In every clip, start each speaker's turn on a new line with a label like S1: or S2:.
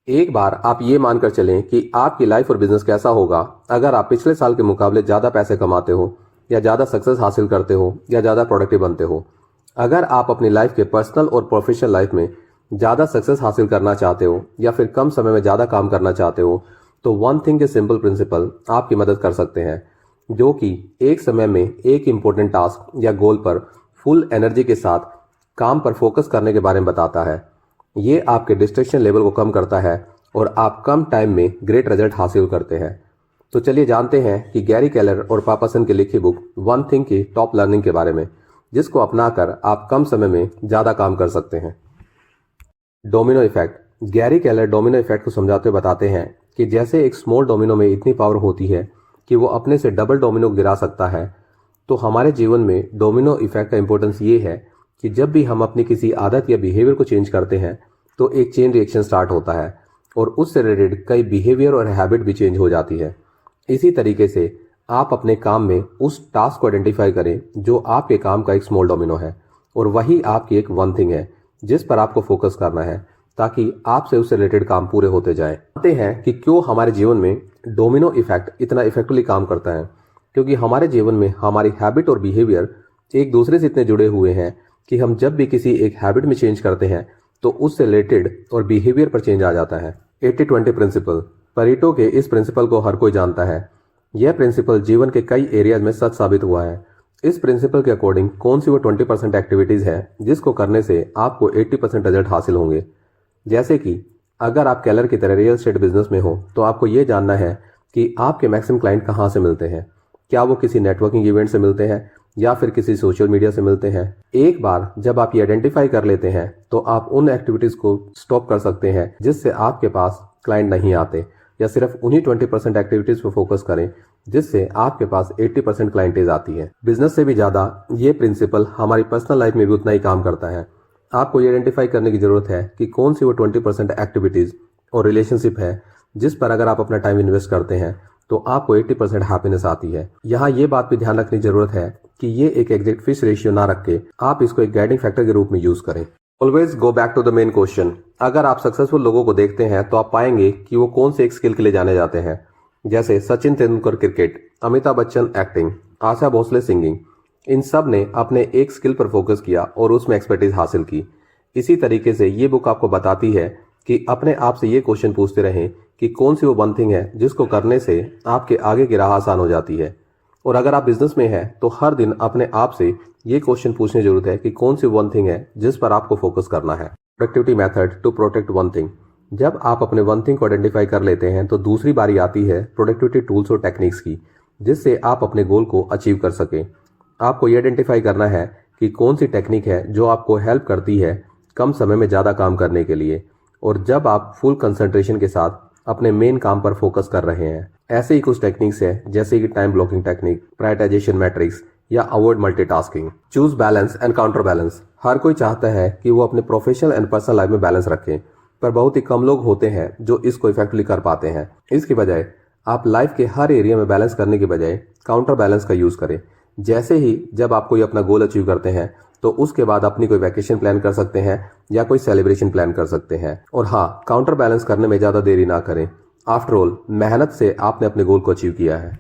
S1: एक बार आप ये मानकर चलें कि आपकी लाइफ और बिजनेस कैसा होगा अगर आप पिछले साल के मुकाबले ज़्यादा पैसे कमाते हो या ज़्यादा सक्सेस हासिल करते हो या ज़्यादा प्रोडक्टिव बनते हो। अगर आप अपनी लाइफ के पर्सनल और प्रोफेशनल लाइफ में ज़्यादा सक्सेस हासिल करना चाहते हो या फिर कम समय में ज़्यादा काम करना चाहते हो तो वन थिंग के सिंपल प्रिंसिपल आपकी मदद कर सकते हैं, जो कि एक समय में एक इम्पोर्टेंट टास्क या गोल पर फुल एनर्जी के साथ काम पर फोकस करने के बारे में बताता है। ये आपके डिस्ट्रैक्शन लेवल को कम करता है और आप कम टाइम में ग्रेट रिजल्ट हासिल करते हैं। तो चलिए जानते हैं कि गैरी केलर और पापरसन की लिखी बुक वन थिंग की टॉप लर्निंग के बारे में, जिसको अपनाकर आप कम समय में ज़्यादा काम कर सकते हैं। Domino effect. Gary Keller domino effect को समझाते हुए बताते हैं कि जैसे एक स्मॉल डोमिनो में इतनी पावर होती है कि वो अपने से डबल डोमिनो गिरा सकता है, तो हमारे जीवन में डोमिनो इफेक्ट का इंपॉर्टेंस ये है कि जब भी हम अपनी किसी आदत या बिहेवियर को चेंज करते हैं तो एक चेन रिएक्शन स्टार्ट होता है और उससे रिलेटेड कई बिहेवियर और हैबिट भी चेंज हो जाती है। इसी तरीके से आप अपने काम में उस टास्क को आइडेंटिफाई करें जो आपके काम का एक स्मॉल डोमिनो है और वही आपकी एक वन थिंग है जिस पर आपको फोकस करना है ताकि आपसे उससे रिलेटेड काम पूरे होते जाएं। जानते हैं कि क्यों हमारे जीवन में डोमिनो इफेक्ट इतना इफेक्टिवली काम करता है, क्योंकि हमारे जीवन में हमारी हैबिट और बिहेवियर एक दूसरे से इतने जुड़े हुए हैं कि हम जब भी किसी एक हैबिट में चेंज करते हैं तो उससे रिलेटेड और बिहेवियर पर चेंज आ जाता है। 80-20 प्रिंसिपल। परेटो के इस प्रिंसिपल को हर कोई जानता है। यह प्रिंसिपल जीवन के कई एरियाज में सच साबित हुआ है। इस प्रिंसिपल के अकॉर्डिंग कौन सी वो 20% एक्टिविटीज है जिसको करने से आपको 80% रिजल्ट हासिल होंगे। जैसे कि अगर आप केलर की तरह रियल एस्टेट बिजनेस में हो तो आपको ये जानना है कि आपके मैक्सिमम क्लाइंट कहाँ से मिलते हैं। क्या वो किसी नेटवर्किंग इवेंट से मिलते हैं या फिर किसी सोशल मीडिया से मिलते हैं। एक बार जब आप ये आइडेंटिफाई कर लेते हैं तो आप उन एक्टिविटीज को स्टॉप कर सकते हैं जिससे आपके पास क्लाइंट नहीं आते, या सिर्फ उन्हीं 20% एक्टिविटीज पर फोकस करें जिससे आपके पास 80% क्लाइंटेज आती है। बिजनेस से भी ज्यादा ये प्रिंसिपल हमारी पर्सनल लाइफ में भी उतना ही काम करता है। आपको ये आइडेंटिफाई करने की जरूरत है कि कौन सी वो 20% एक्टिविटीज और रिलेशनशिप है जिस पर अगर आप अपना टाइम इन्वेस्ट करते हैं तो आपको 80% हैप्पीनेस आती है। यहाँ ये बात भी ध्यान रखने की जरूरत है कि ये एक एग्जैक्ट फिक्स रेशियो ना रख के आप इसको एक गाइडिंग फैक्टर के रूप में यूज करें। Always go back to the main question. अगर आप सक्सेसफुल लोगों को देखते हैं तो आप पाएंगे कि वो कौन से एक स्किल के लिए जाने जाते हैं, जैसे Sachin Tendulkar cricket, Amitabh Bachchan acting, Asha Bhosle singing. इन सब ने अपने एक स्किल पर फोकस किया और उसमें एक्सपर्टीज हासिल की। इसी तरीके से ये बुक आपको बताती है कि अपने आप से ये क्वेश्चन पूछते रहें कि कौन सी वो वन थिंग है जिसको करने से आपके आगे की राह आसान हो जाती है। और अगर आप बिजनेस में हैं तो हर दिन अपने आप से ये क्वेश्चन पूछने की जरूरत है कि कौन सी वन थिंग है जिस पर आपको फोकस करना है। Productivity method to protect one thing. जब आप अपने वन थिंग को आइडेंटिफाई कर लेते हैं तो दूसरी बारी आती है प्रोडक्टिविटी टूल्स और टेक्निक्स की, जिससे आप अपने गोल को अचीव कर सकें। आपको ये आइडेंटिफाई करना है कि कौन सी टेक्निक है जो आपको हेल्प करती है कम समय में ज़्यादा काम करने के लिए, और जब आप फुल कंसंट्रेशन के साथ अपने मेन काम पर फोकस कर रहे हैं। ऐसे ही कुछ टेक्निक्स है जैसे कि time blocking technique, prioritization matrix या avoid multitasking. Choose balance and counter balance. हर कोई चाहता है कि वो अपने प्रोफेशनल एंड पर्सनल लाइफ में बैलेंस रखें, पर बहुत ही कम लोग होते हैं जो इसको इफेक्टिवली कर पाते हैं। इसकी बजाय आप लाइफ के हर एरिया में बैलेंस करने के बजाय काउंटर बैलेंस का यूज करें। जैसे ही जब आप कोई अपना गोल अचीव करते हैं तो उसके बाद अपनी कोई वैकेशन प्लान कर सकते हैं या कोई सेलिब्रेशन प्लान कर सकते हैं। और हाँ, काउंटर बैलेंस करने में ज़्यादा देरी ना करें। आफ्टर ऑल, मेहनत से आपने अपने गोल को अचीव किया है।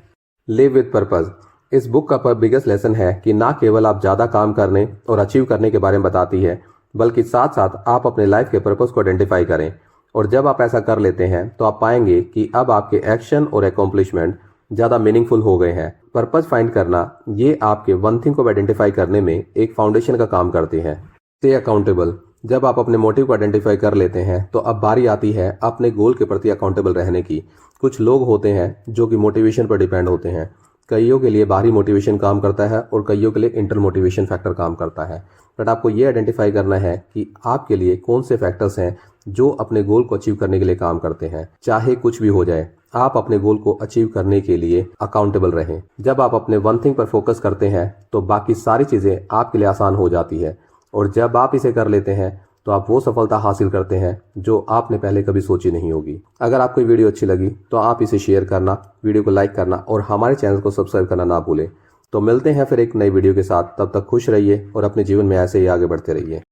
S1: Live with purpose. इस बुक का बिगेस्ट लेसन है कि ना केवल आप ज़्यादा काम करने और अचीव करने के बारे में बताती है, बल्कि साथ साथ आप अपने लाइफ के पर्पस को आइडेंटिफाई करें। और जब आप ऐसा कर लेते हैं तो आप पाएंगे कि अब आपके एक्शन और अकॉम्प्लिशमेंट ज़्यादा मीनिंगफुल हो गए हैं। पर्पस फाइंड करना ये आपके वन थिंग को आइडेंटिफाई करने में एक फाउंडेशन का काम करते हैं। Stay accountable. जब आप अपने मोटिव को आइडेंटिफाई कर लेते हैं तो अब बारी आती है अपने गोल के प्रति अकाउंटेबल रहने की। कुछ लोग होते हैं जो कि मोटिवेशन पर डिपेंड होते हैं। कईयों के लिए बाहरी मोटिवेशन काम करता है और कईयों के लिए इंटर मोटिवेशन फैक्टर काम करता है। बट आपको ये आइडेंटिफाई करना है कि आपके लिए कौन से फैक्टर्स हैं जो अपने गोल को अचीव करने के लिए काम करते हैं। चाहे कुछ भी हो जाए, आप अपने गोल को अचीव करने के लिए अकाउंटेबल रहें। जब आप अपने वन थिंग पर फोकस करते हैं तो बाकी सारी चीज़ें आपके लिए आसान हो जाती है, और जब आप इसे कर लेते हैं तो आप वो सफलता हासिल करते हैं जो आपने पहले कभी सोची नहीं होगी। अगर आपको ये वीडियो अच्छी लगी तो आप इसे शेयर करना, वीडियो को लाइक करना और हमारे चैनल को सब्सक्राइब करना ना भूलें। तो मिलते हैं फिर एक नई वीडियो के साथ। तब तक खुश रहिए और अपने जीवन में ऐसे ही आगे बढ़ते रहिए।